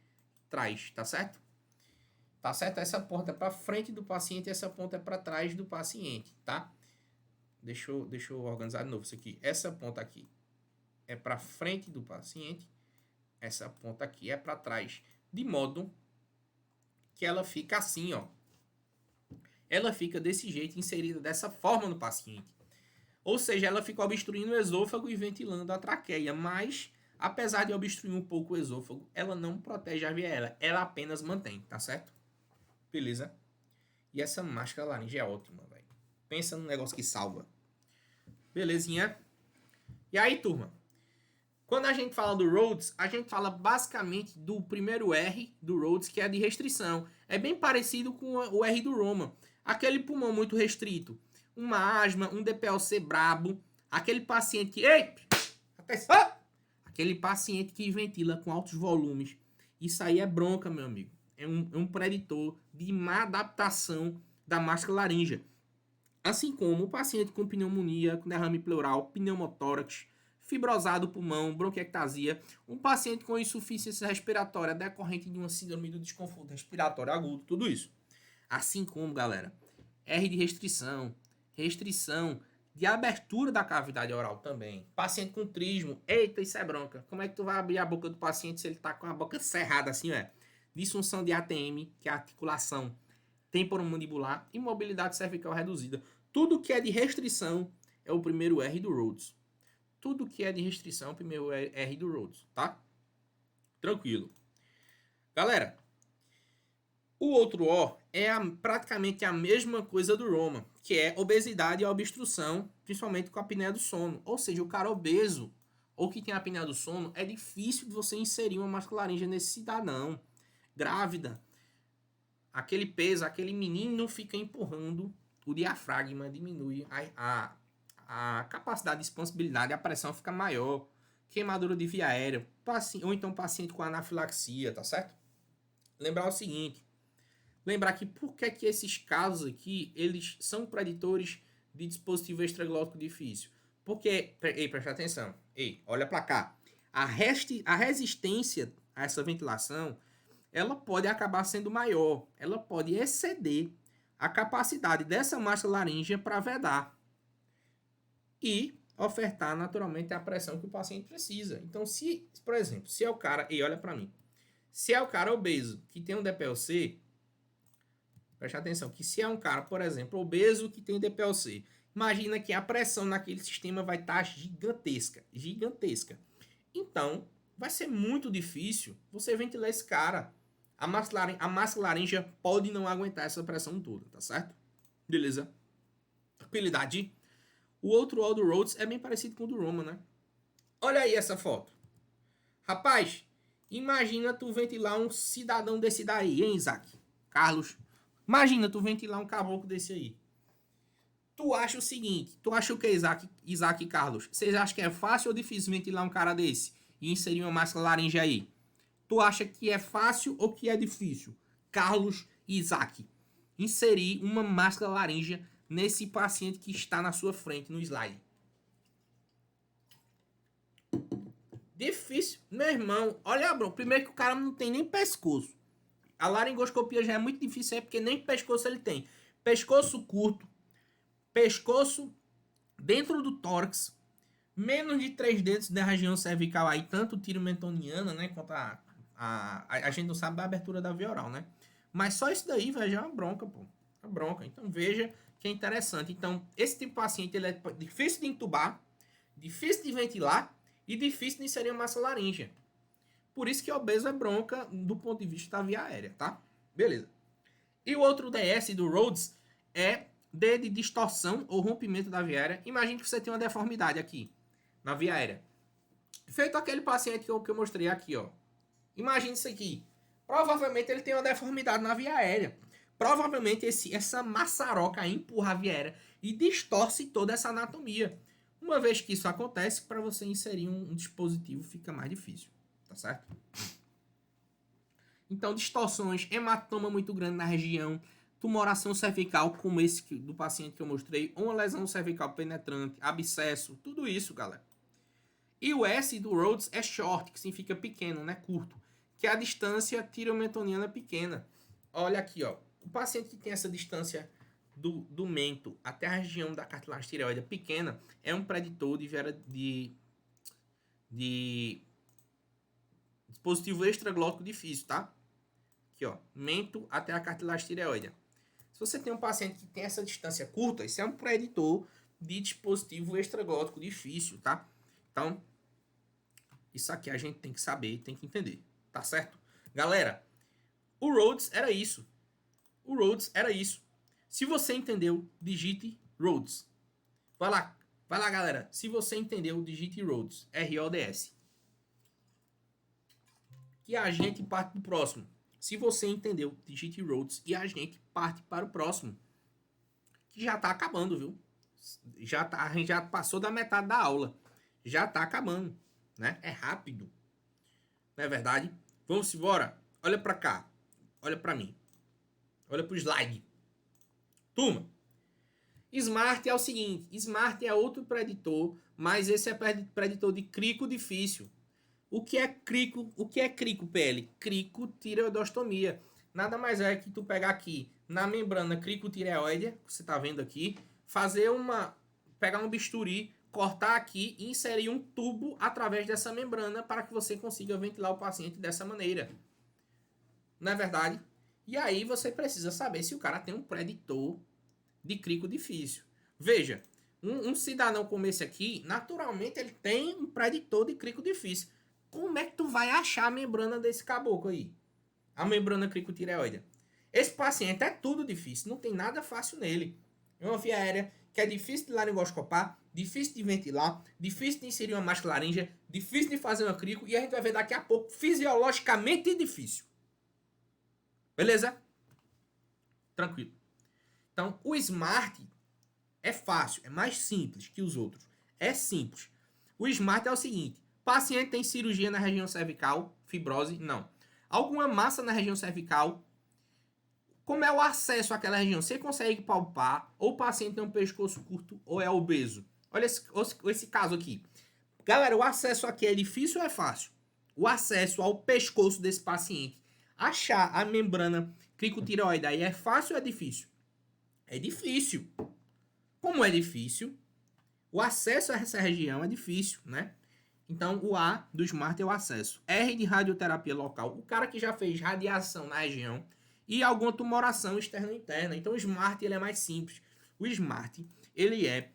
trás, tá certo? Tá certo? Essa ponta é para frente do paciente e essa ponta é para trás do paciente, tá? Deixa eu organizar de novo isso aqui. Essa ponta aqui é para frente do paciente, essa ponta aqui é para trás, de modo que ela fica assim, ó. Ela fica desse jeito, inserida dessa forma no paciente. Ou seja, ela fica obstruindo o esôfago e ventilando a traqueia, mas, apesar de obstruir um pouco o esôfago, ela não protege a via aérea, ela apenas mantém, tá certo? Beleza? E essa máscara laríngea é ótima, velho. Pensa num negócio que salva. Belezinha? E aí, turma? Quando a gente fala do Rhodes, a gente fala basicamente do primeiro R do Rhodes, que é de restrição. É bem parecido com o R do Roman. Aquele pulmão muito restrito. Uma asma, um DPLC brabo, aquele paciente que... Ei! Atenção! Aquele paciente que ventila com altos volumes. Isso aí é bronca, meu amigo. É um preditor de má adaptação da máscara laríngea. Assim como o paciente com pneumonia, com derrame pleural, pneumotórax, fibrosado do pulmão, bronquiectasia, um paciente com insuficiência respiratória decorrente de uma síndrome do desconforto respiratório agudo, tudo isso. Assim como, galera, R de restrição, restrição de abertura da cavidade oral também. Paciente com trismo, eita, isso é bronca. Como é que tu vai abrir a boca do paciente se ele tá com a boca cerrada assim, Disfunção de ATM, que é a articulação temporomandibular, e mobilidade cervical reduzida. Tudo que é de restrição é o primeiro R do Rhodes. Tudo que é de restrição é o primeiro R do Rhodes, tá? Tranquilo. Galera, o outro O é praticamente a mesma coisa do Roma, que é obesidade e obstrução, principalmente com a apneia do sono. Ou seja, o cara obeso ou que tem a apneia do sono, é difícil de você inserir uma máscula-laríngea nesse cidadão. Grávida, aquele peso, aquele menino fica empurrando, o diafragma diminui, a capacidade de expansibilidade, a pressão fica maior, queimadura de via aérea, ou então paciente com anafilaxia, tá certo? Lembrar o seguinte, lembrar que por que esses casos aqui, eles são preditores de dispositivo extraglótico difícil? Porque, presta atenção, olha para cá, a resistência a essa ventilação, ela pode acabar sendo maior, ela pode exceder a capacidade dessa massa laríngea para vedar e ofertar naturalmente a pressão que o paciente precisa. Então, se, por exemplo, se é o cara, olha para mim, se é o cara obeso que tem um DPLC, preste atenção, que se é um cara, por exemplo, obeso que tem DPLC, imagina que a pressão naquele sistema vai estar gigantesca, gigantesca. Então, vai ser muito difícil você ventilar esse cara. A massa laríngea pode não aguentar essa pressão toda, tá certo? Beleza? Tranquilidade. O outro O do Rhodes é bem parecido com o do Roman, né? Olha aí essa foto. Rapaz, imagina tu ventilar um cidadão desse daí, hein, Isaac? Carlos. Imagina tu ventilar um caboclo desse aí. Tu acha o seguinte, tu acha o que, Isaac e Carlos? Vocês acham que é fácil ou difícil ventilar um cara desse e inserir uma máscara laríngea aí? Tu acha que é fácil ou que é difícil? Carlos e Isaac, inserir uma máscara laríngea nesse paciente que está na sua frente no slide. Difícil, meu irmão. Olha, bro, primeiro que o cara não tem nem pescoço. A laringoscopia já é muito difícil, porque nem pescoço ele tem. Pescoço curto, pescoço dentro do tórax, menos de 3 dedos da região cervical aí, tanto tiro-mentoniana, né, quanto a gente não sabe da abertura da via oral, né? Mas só isso daí, velho, já é uma bronca, pô. É uma bronca. Então veja que é interessante. Então, esse tipo de paciente, ele é difícil de intubar, difícil de ventilar e difícil de inserir uma massa laríngea. Por isso que obeso é bronca do ponto de vista da via aérea, tá? Beleza. E o outro DS do Rhodes é D de distorção ou rompimento da via aérea. Imagine que você tem uma deformidade aqui, na via aérea. Feito aquele paciente que eu mostrei aqui, ó. Imagine isso aqui. Provavelmente ele tem uma deformidade na via aérea. Provavelmente essa maçaroca empurra a via aérea e distorce toda essa anatomia. Uma vez que isso acontece, para você inserir um dispositivo fica mais difícil. Tá certo? Então, distorções, hematoma muito grande na região, tumoração cervical, como esse do paciente que eu mostrei, uma lesão cervical penetrante, abscesso, tudo isso, galera. E o S do Rhodes é short, que significa pequeno, né? Curto. Que é a distância tiromentoniana pequena. Olha aqui, ó. O paciente que tem essa distância do mento até a região da cartilagem tireoide pequena é um preditor de dispositivo extraglótico difícil, tá? Aqui, ó. Mento até a cartilagem tireoide. Se você tem um paciente que tem essa distância curta, isso é um preditor de dispositivo extraglótico difícil, tá? Então, isso aqui a gente tem que saber, tem que entender, tá certo? Galera, o Rhodes era isso. O Rhodes era isso. Se você entendeu, digite Rhodes. Vai lá, galera. Se você entendeu, digite Rhodes. R-O-D-S. Que a gente parte pro próximo. Se você entendeu, digite Rhodes e a gente parte para o próximo. Que já tá acabando, viu? A gente já passou da metade da aula. Já tá acabando, né? É rápido. Não é verdade? Vamos embora. Olha para cá. Olha para mim. Olha pro slide. Turma, SMART é o seguinte, SMART é outro preditor, mas esse é preditor de crico difícil. O que é crico, PL? Cricotireoidostomia. Nada mais é que tu pegar aqui na membrana cricotireoide, que você tá vendo aqui, pegar um bisturi, cortar aqui e inserir um tubo através dessa membrana para que você consiga ventilar o paciente dessa maneira. Não é verdade? E aí você precisa saber se o cara tem um preditor de crico difícil. Veja, um cidadão como esse aqui, naturalmente ele tem um preditor de crico difícil. Como é que tu vai achar a membrana desse caboclo aí? A membrana cricotireoide. Esse paciente é tudo difícil, não tem nada fácil nele. É uma via aérea que é difícil de laringoscopar, difícil de ventilar, difícil de inserir uma máscara laríngea, difícil de fazer uma crico, e a gente vai ver daqui a pouco, fisiologicamente difícil. Beleza? Tranquilo. Então, o SMART é fácil, é mais simples que os outros. É simples. O SMART é o seguinte: paciente tem cirurgia na região cervical, fibrose? Não. Alguma massa na região cervical? Como é o acesso àquela região? Você consegue palpar? Ou o paciente tem um pescoço curto ou é obeso? Olha esse caso aqui. Galera, o acesso aqui é difícil ou é fácil? O acesso ao pescoço desse paciente. Achar a membrana cricotireoide aí é fácil ou é difícil? É difícil. Como é difícil, o acesso a essa região é difícil, né? Então, o A do SMART é o acesso. R de radioterapia local. O cara que já fez radiação na região e alguma tumoração externa ou interna. Então, o SMART ele é mais simples. O SMART ele é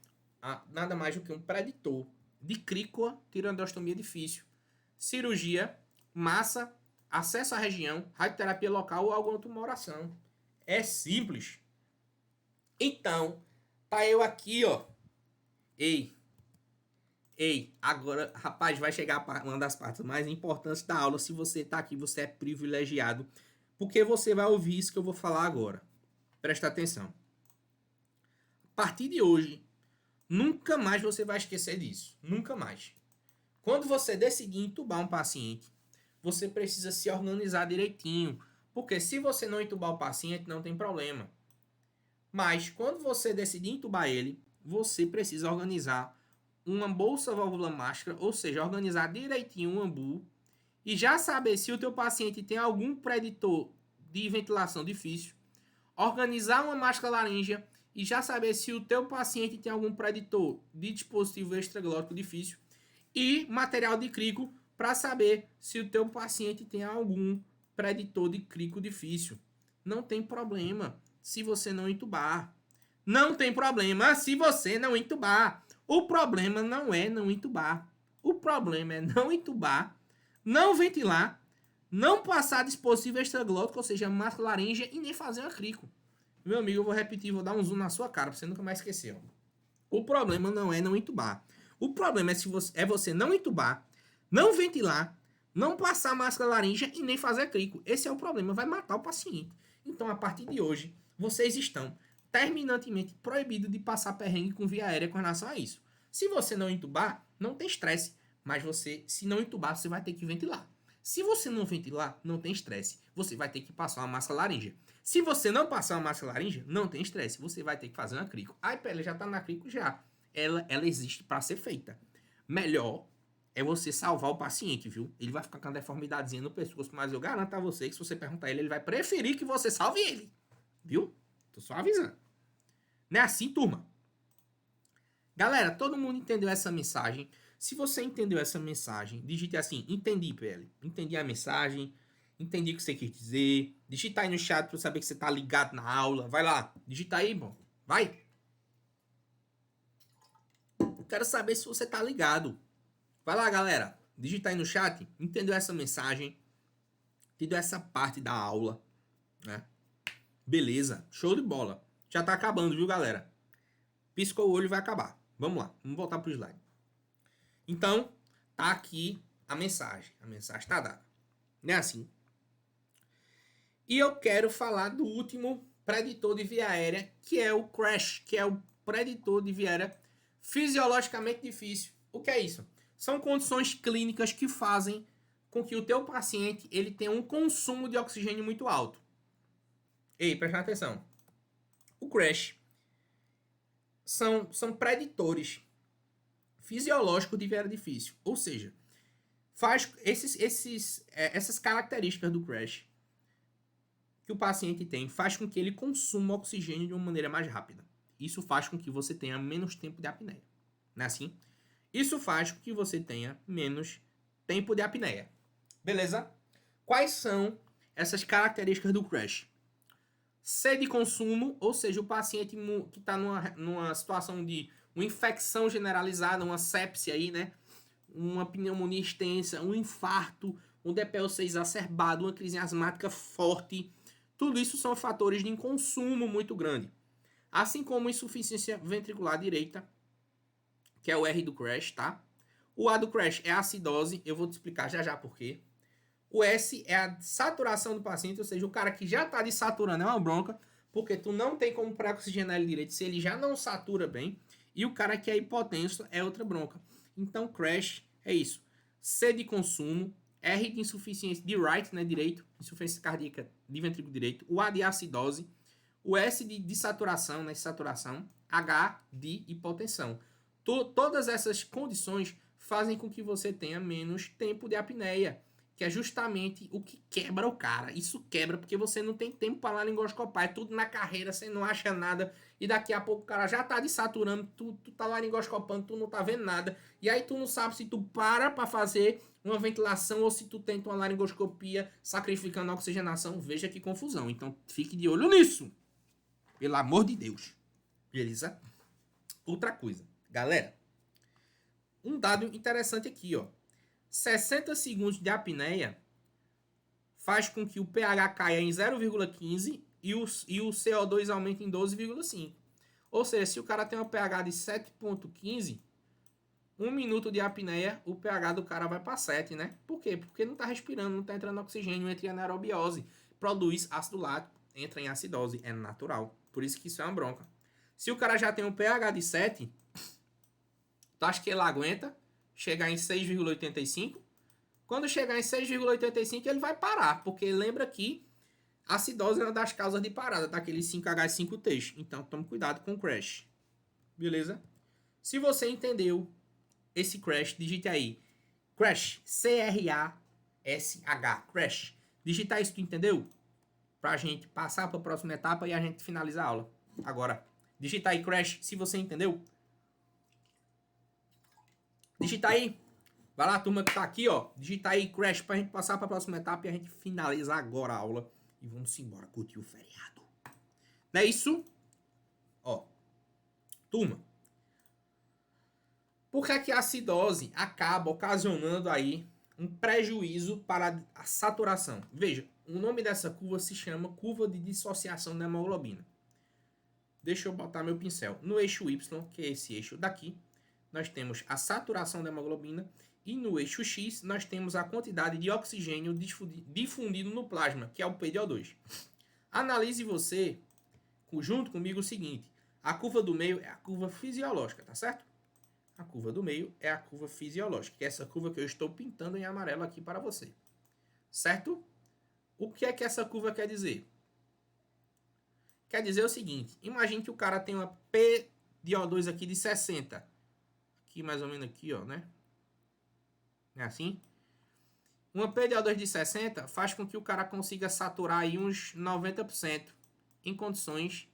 nada mais do que um preditor de cricotireoidostomia difícil. Cirurgia, massa, acesso à região, radioterapia local ou alguma tumoração. É simples. Então, tá eu aqui, ó. Ei, agora, rapaz, vai chegar uma das partes mais importantes da aula. Se você tá aqui, você é privilegiado, porque você vai ouvir isso que eu vou falar agora. Presta atenção. A partir de hoje, nunca mais você vai esquecer disso. Nunca mais. Quando você decidir entubar um paciente, você precisa se organizar direitinho. Porque se você não entubar o paciente, não tem problema. Mas quando você decidir entubar ele, você precisa organizar uma bolsa válvula máscara, ou seja, organizar direitinho um ambu e já saber se o teu paciente tem algum preditor de ventilação difícil, organizar uma máscara laríngea e já saber se o teu paciente tem algum preditor de dispositivo extraglótico difícil e material de crico para saber se o teu paciente tem algum preditor de crico difícil. Não tem problema se você não entubar. Não tem problema se você não entubar. O problema não é não entubar. O problema é não entubar, não ventilar, não passar dispositivo extraglótico, ou seja, máscara laríngea, e nem fazer uma crico. Meu amigo, eu vou repetir, vou dar um zoom na sua cara pra você nunca mais esquecer. Ó. O problema não é não entubar. O problema é você não entubar, não ventilar, não passar máscara laríngea e nem fazer crico. Esse é o problema, vai matar o paciente. Então, a partir de hoje, vocês estão terminantemente proibido de passar perrengue com via aérea com relação a isso. Se você não entubar, não tem estresse, mas se não entubar, você vai ter que ventilar. Se você não ventilar, não tem estresse, você vai ter que passar uma máscara laríngea. Se você não passar uma máscara laríngea, não tem estresse, você vai ter que fazer uma crico. A pele já está na crico já. Ela existe para ser feita. Melhor é você salvar o paciente, viu? Ele vai ficar com uma deformidadezinha no pescoço, mas eu garanto a você que se você perguntar a ele, ele vai preferir que você salve ele. Viu? Tô só avisando. Não é assim, turma? Galera, todo mundo entendeu essa mensagem? Se você entendeu essa mensagem, digite assim, entendi, PL. Entendi a mensagem, entendi o que você quis dizer. Digita aí no chat para eu saber que você tá ligado na aula. Vai lá, digita aí, bom. Vai. Eu quero saber se você tá ligado. Vai lá, galera. Digita aí no chat. Entendeu essa mensagem? Entendeu essa parte da aula? Né? Beleza. Show de bola. Já tá acabando, viu, galera? Piscou o olho e vai acabar. Vamos lá. Vamos voltar pro slide. Então, tá aqui a mensagem. A mensagem tá dada. Não é assim? E eu quero falar do último preditor de via aérea, que é o crash, que é o preditor de via aérea fisiologicamente difícil. O que é isso? São condições clínicas que fazem com que o teu paciente ele tenha um consumo de oxigênio muito alto. Ei, presta atenção. O crash são preditores fisiológicos de viária difícil. Ou seja, faz essas características do crash que o paciente tem faz com que ele consuma oxigênio de uma maneira mais rápida. Isso faz com que você tenha menos tempo de apneia. Não é assim? Isso faz com que você tenha menos tempo de apneia. Beleza? Quais são essas características do crash? Sede de consumo, ou seja, o paciente que está numa situação de uma infecção generalizada, uma sepsia aí, né? Uma pneumonia extensa, um infarto, um DPOC exacerbado, uma crise asmática forte. Tudo isso são fatores de consumo muito grande. Assim como insuficiência ventricular direita, que é o R do crash, tá? O A do crash é a acidose, eu vou te explicar já já por quê. O S é a saturação do paciente, ou seja, o cara que já está desaturando é uma bronca, porque tu não tem como pré-oxigenar ele direito se ele já não satura bem. E o cara que é hipotenso é outra bronca. Então, crash é isso. C de consumo, R de insuficiência de right, né, direito, insuficiência cardíaca de ventrículo direito, o A de acidose, o S de saturação, né, saturação, H de hipotensão. Todas essas condições fazem com que você tenha menos tempo de apneia, que é justamente o que quebra o cara. Isso quebra porque você não tem tempo para laringoscopar, é tudo na carreira, você não acha nada, e daqui a pouco o cara já tá desaturando, tu tá laringoscopando, tu não tá vendo nada, e aí tu não sabe se tu para fazer uma ventilação ou se tu tenta uma laringoscopia sacrificando a oxigenação. Veja que confusão. Então fique de olho nisso, pelo amor de Deus. Beleza? Outra coisa, galera, um dado interessante aqui, ó. 60 segundos de apneia faz com que o pH caia em 0,15 e o CO2 aumente em 12,5. Ou seja, se o cara tem um pH de 7,15, 1 minuto de apneia, o pH do cara vai para 7, né? Por quê? Porque não está respirando, não está entrando oxigênio, entra em anaerobiose, produz ácido lático, entra em acidose, é natural. Por isso que isso é uma bronca. Se o cara já tem um pH de 7, tu acha que ele aguenta chegar em 6,85? Quando chegar em 6,85, ele vai parar, porque lembra que a acidose é uma das causas de parada daqueles 5H5Ts. Então, tome cuidado com o crash. Beleza? Se você entendeu esse crash, digite aí crash, C-R-A-S-H, crash. Digitar isso, tu entendeu? Pra gente passar para a próxima etapa e a gente finalizar a aula. Agora, digita aí crash, se você entendeu. Digita aí. Vai lá, turma que tá aqui, ó. Digita aí crash pra gente passar pra próxima etapa e a gente finalizar agora a aula. E vamos embora curtir o feriado. Não é isso? Ó. Turma. Por que é que a acidose acaba ocasionando aí um prejuízo para a saturação? Veja, o nome dessa curva se chama curva de dissociação da hemoglobina. Deixa eu botar meu pincel. No eixo Y, que é esse eixo daqui, nós temos a saturação da hemoglobina. E no eixo X, nós temos a quantidade de oxigênio difundido no plasma, que é o PdO2. Analise você, junto comigo, o seguinte. A curva do meio é a curva fisiológica, tá certo? A curva do meio é a curva fisiológica, que é essa curva que eu estou pintando em amarelo aqui para você. Certo? O que é que essa curva quer dizer? Quer dizer o seguinte. Imagine que o cara tem uma PdO2 aqui de 60. Aqui, mais ou menos aqui, ó, né? É assim? Uma PdO2 de 60 faz com que o cara consiga saturar aí uns 90% em condições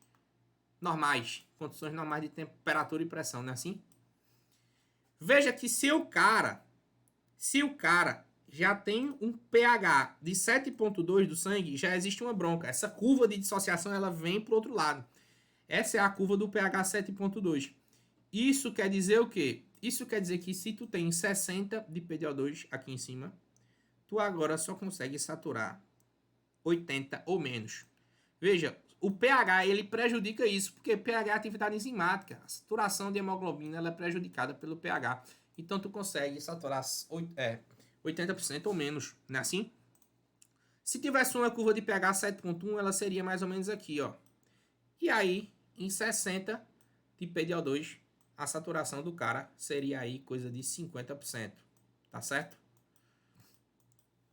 normais. Condições normais de temperatura e pressão, não é assim? Veja que se o cara já tem um pH de 7,2 do sangue, já existe uma bronca. Essa curva de dissociação ela vem para o outro lado. Essa é a curva do pH 7,2. Isso quer dizer o quê? Isso quer dizer que se tu tem 60 de PdO2 aqui em cima, tu agora só consegue saturar 80 ou menos. Veja, o pH ele prejudica isso, porque pH é atividade enzimática. A saturação de hemoglobina ela é prejudicada pelo pH. Então tu consegue saturar 80% ou menos, não é assim? Se tivesse uma curva de pH 7,1, ela seria mais ou menos aqui, ó. E aí, em 60 de PdO2, a saturação do cara seria aí coisa de 50%, tá certo?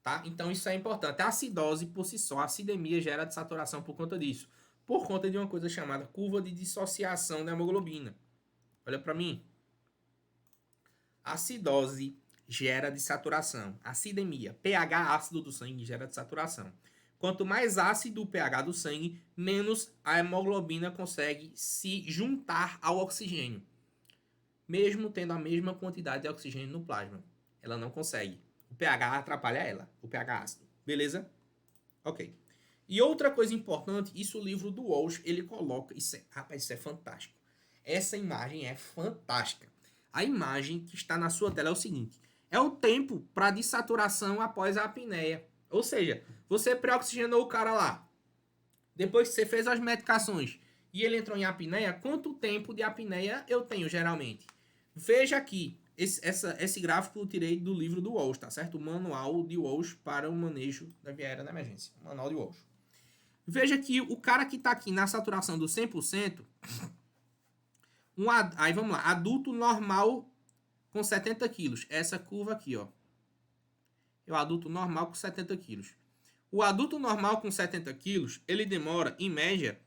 Tá? Então isso é importante. A acidose por si só, a acidemia gera saturação por conta disso. Por conta de uma coisa chamada curva de dissociação da hemoglobina. Olha para mim. Acidose gera desaturação. Acidemia, pH ácido do sangue gera desaturação. Quanto mais ácido o pH do sangue, menos a hemoglobina consegue se juntar ao oxigênio. Mesmo tendo a mesma quantidade de oxigênio no plasma. Ela não consegue. O pH atrapalha ela, o pH ácido. Beleza? Ok. E outra coisa importante, isso o livro do Walsh, ele coloca... Rapaz, isso é fantástico. Essa imagem é fantástica. A imagem que está na sua tela é o seguinte. É o tempo para dessaturação após a apneia. Ou seja, você pré-oxigenou o cara lá. Depois que você fez as medicações e ele entrou em apneia, quanto tempo de apneia eu tenho geralmente? Veja aqui. Esse gráfico eu tirei do livro do Walsh, tá certo? O manual de Walsh para o manejo da via aérea na emergência. O manual de Walsh. Veja que o cara que está aqui na saturação do 100%, aí vamos lá, adulto normal com 70 quilos. Essa curva aqui, ó. É o adulto normal com 70 quilos. O adulto normal com 70 quilos, ele demora, em média,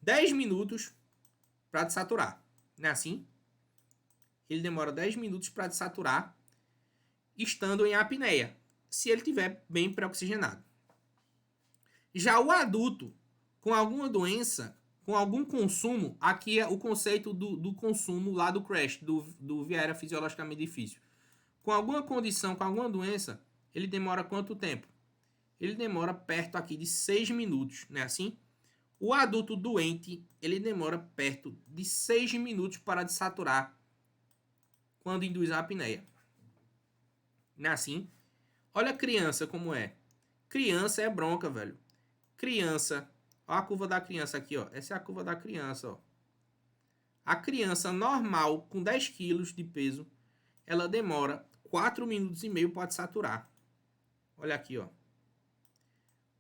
10 minutos para desaturar. Não é assim? Ele demora 10 minutos para desaturar, estando em apneia, se ele estiver bem pré-oxigenado. Já o adulto com alguma doença, com algum consumo, aqui é o conceito do consumo lá do crash, do via aérea fisiologicamente difícil. Com alguma condição, com alguma doença, ele demora quanto tempo? Ele demora perto aqui de 6 minutos, não é assim? O adulto doente, ele demora perto de 6 minutos para desaturar quando induz a apneia. Não é assim? Olha a criança como é. Criança é bronca, velho. Criança, ó a curva da criança aqui, ó. Essa é a curva da criança, ó. A criança normal, com 10 quilos de peso, ela demora 4 minutos e meio para desaturar. Olha aqui, ó.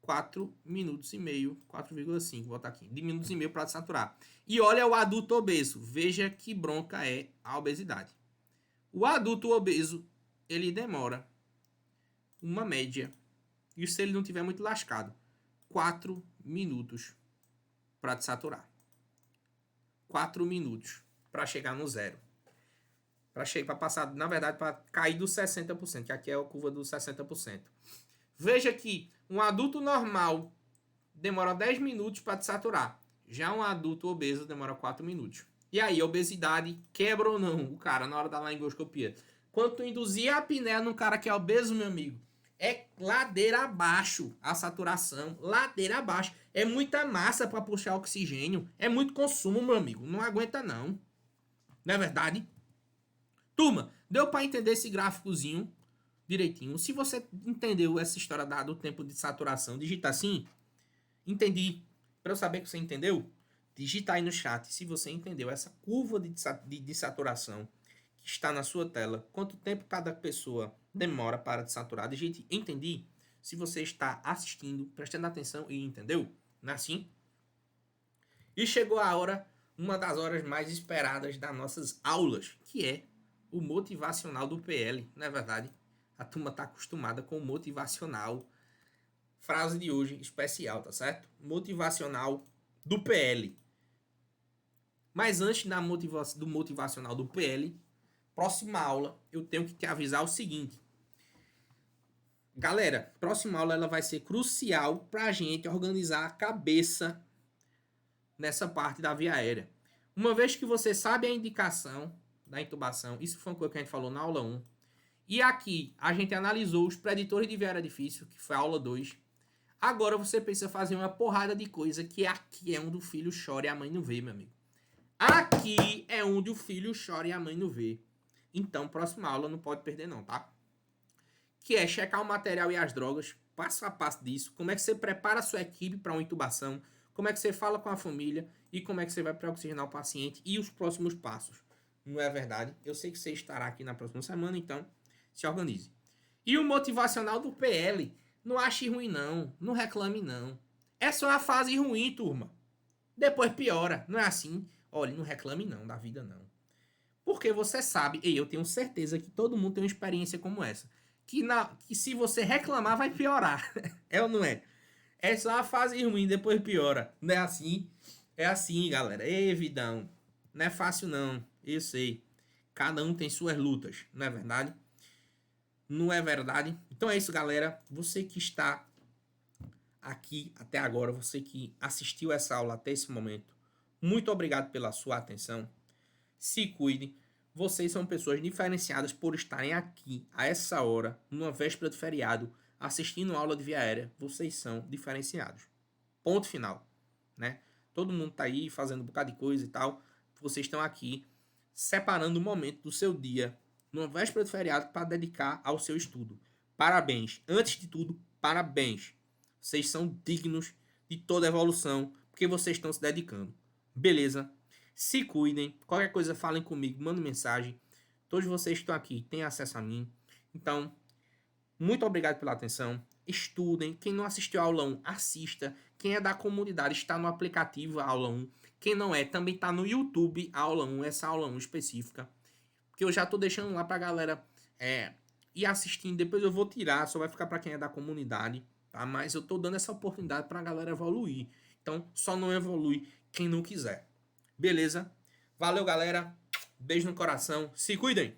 4 minutos e meio, 4,5, vou botar aqui, de minutos e meio para desaturar. E olha o adulto obeso. Veja que bronca é a obesidade. O adulto obeso, ele demora uma média, e se ele não tiver muito lascado, 4 minutos para desaturar. 4 minutos para chegar no zero. Para passar, na verdade, para cair dos 60%, que aqui é a curva dos 60%. Veja que um adulto normal demora 10 minutos para desaturar. Já um adulto obeso demora 4 minutos. E aí, a obesidade quebra ou não o cara na hora da laringoscopia? Quando tu induzir a apneia num cara que é obeso, meu amigo, é ladeira abaixo a saturação. Ladeira abaixo. É muita massa para puxar oxigênio. É muito consumo, meu amigo. Não aguenta, não. Não é verdade? Turma, deu para entender esse gráficozinho direitinho? Se você entendeu essa história do tempo de saturação, digita assim. Entendi. Para eu saber que você entendeu, digita aí no chat se você entendeu essa curva de saturação que está na sua tela. Quanto tempo cada pessoa demora para desaturar? Digite entendi. Se você está assistindo, prestando atenção e entendeu. Não é assim? E chegou a hora, uma das horas mais esperadas das nossas aulas, que é o motivacional do PL. Não é verdade? A turma está acostumada com o motivacional. Frase de hoje especial, tá certo? Motivacional do PL. Mas antes do motivacional do PL, próxima aula eu tenho que te avisar o seguinte. Galera, próxima aula ela vai ser crucial para a gente organizar a cabeça nessa parte da via aérea. Uma vez que você sabe a indicação da intubação, isso foi uma coisa que a gente falou na aula 1. E aqui a gente analisou os preditores de via aérea difícil, que foi a aula 2. Agora você precisa fazer uma porrada de coisa que aqui é onde o filho chora e a mãe não vê, meu amigo. Aqui é onde o filho chora e a mãe não vê. Então, próxima aula não pode perder não, tá? Que é checar o material e as drogas, passo a passo disso, como é que você prepara a sua equipe para uma intubação, como é que você fala com a família e como é que você vai pré-oxigenar o paciente e os próximos passos. Não é verdade? Eu sei que você estará aqui na próxima semana, então se organize. E o motivacional do PL, não ache ruim não, não reclame não. É só a fase ruim, turma. Depois piora, não é assim? Olha, não reclame não da vida não. Porque você sabe, e eu tenho certeza que todo mundo tem uma experiência como essa, que se você reclamar vai piorar. É ou não é? É só a fase ruim, depois piora. Não é assim? É assim, galera. Ei, vidão. Não é fácil não. Eu sei. Cada um tem suas lutas, não é verdade? Não é verdade? Então é isso, galera. Você que está aqui até agora, você que assistiu essa aula até esse momento, muito obrigado pela sua atenção. Se cuidem. Vocês são pessoas diferenciadas por estarem aqui a essa hora, numa véspera de feriado, assistindo aula de via aérea. Vocês são diferenciados. Ponto final, né? Todo mundo tá aí fazendo um bocado de coisa e tal. Vocês estão aqui separando um momento do seu dia, numa véspera de feriado, para dedicar ao seu estudo. Parabéns. Antes de tudo, parabéns. Vocês são dignos de toda evolução, porque vocês estão se dedicando. Beleza? Se cuidem. Qualquer coisa, falem comigo, mandem mensagem. Todos vocês que estão aqui têm acesso a mim. Então, muito obrigado pela atenção. Estudem. Quem não assistiu a aula 1, assista. Quem é da comunidade está no aplicativo a aula 1. Quem não é, também está no YouTube a aula 1, essa aula 1 específica. Porque eu já estou deixando lá para a galera ir assistindo. Depois eu vou tirar, só vai ficar para quem é da comunidade. Tá? Mas eu estou dando essa oportunidade para a galera evoluir. Então, só não evolui quem não quiser. Beleza? Valeu, galera. Beijo no coração. Se cuidem.